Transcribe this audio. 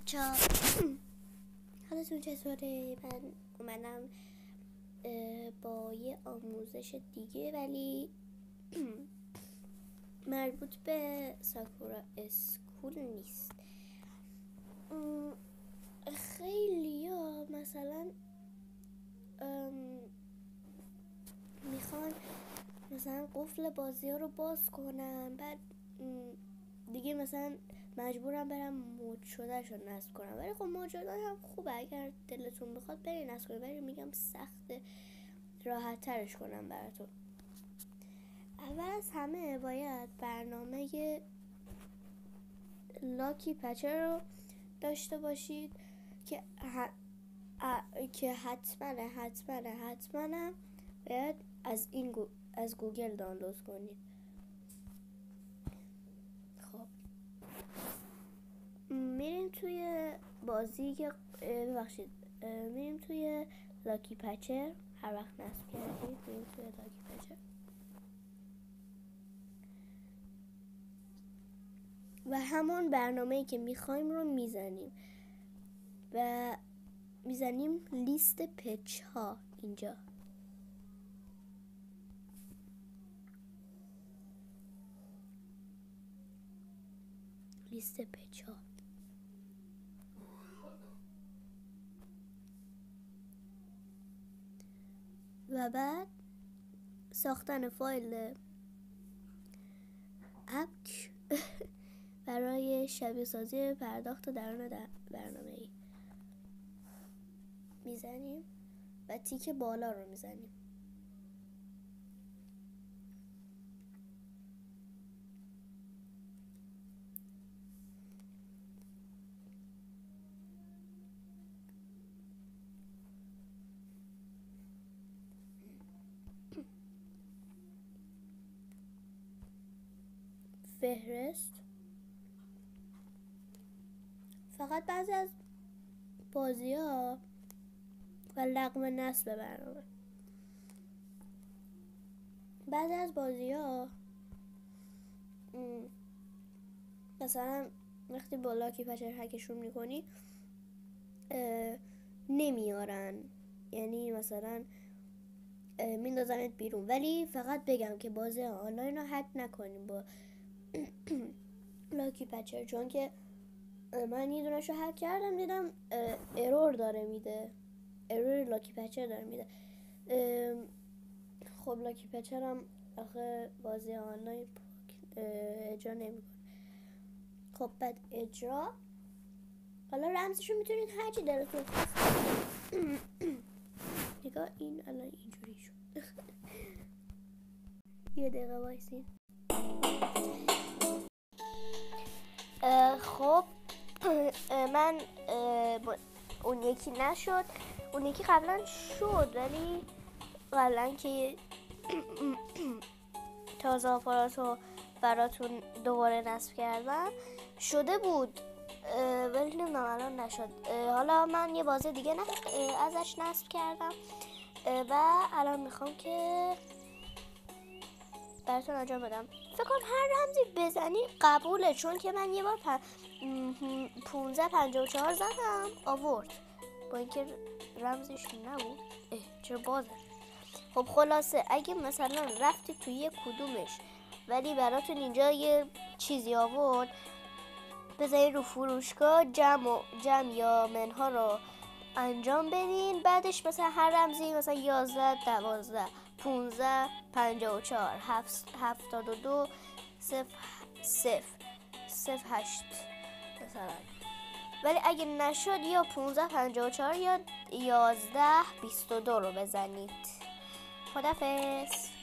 بچه‌ها حالتون چطوره؟ من اومدم با یه آموزش دیگه ولی مربوط به ساکورا اسکول نیست. خیلی ها مثلا میخوان مثلا قفل بازی ها رو باز کنن، بعد دیگه مثلا مجبورم برم مود شده شو نصب کنم. ولی خب مود شده هم خوبه، اگر دلتون بخواد برین نصب کنید، ولی میگم سخته، راحت ترش کنم براتون. اول از همه باید برنامه لاکی پچر رو داشته باشید که حتما باید از گوگل دانلود کنید. خب میریم توی بازی که میریم توی لاکی پچر. هر وقت نصب کردید میریم توی لاکی پچر و همون برنامه‌ای که میخوایم رو میزنیم و میزنیم لیست پچ ها. اینجا لیست پچ ها و بعد ساختن فایل اپک برای شبیه سازی پرداخت درون برنامه ای میزنیم و تیک بالا رو میزنیم. فهرست فقط بعضی از بازی ها و لغو نصب برنامه. بعضی از بازی ها مثلا وقتی با لاکی پچر هکشون میکنی نمیارن، یعنی مثلا میندازنت بیرون. ولی فقط بگم که بازی آنلاین رو هک نکنیم با لاکی پچر، چون که من یه دونش رو هک کردم دیدم ارور داره میده، ارور لاکی پچر داره میده. خب لاکی پچر هم آخه بازی آنلاین اجرا نمیکنه. خب بعد اجرا، حالا رمزشو میتونید هرچی دلتون خواست. نگاه این الان اینجوری شد. یه دقیقه وایسین. خب من اون یکی نشد، اون یکی قبلا شد ولی قبلا که تازه آپاراتو براتون دوباره نصب کردم شده بود، ولی نمیدونم الان نشد. حالا من یه بازی دیگه ازش نصب کردم و الان میخوام که براتون انجام بدم. فکر کنم هر رمزی بزنی قبوله، چون که من یه بار 1554 زدم آورد با اینکه رمزش نبود. چرا بازه؟ خب خلاصه اگه مثلا رفتی توی یه کدومش ولی براتون اینجا یه چیزی آورد، بذارین رو فروشگاه جمع یا منها رو انجام بدین. بعدش مثلا هر رمزی مثلا 11 12 15 54 72 0 8 مثلا. ولی اگه نشد یا 15 54 یا 11 22 رو بزنید. خدافظ.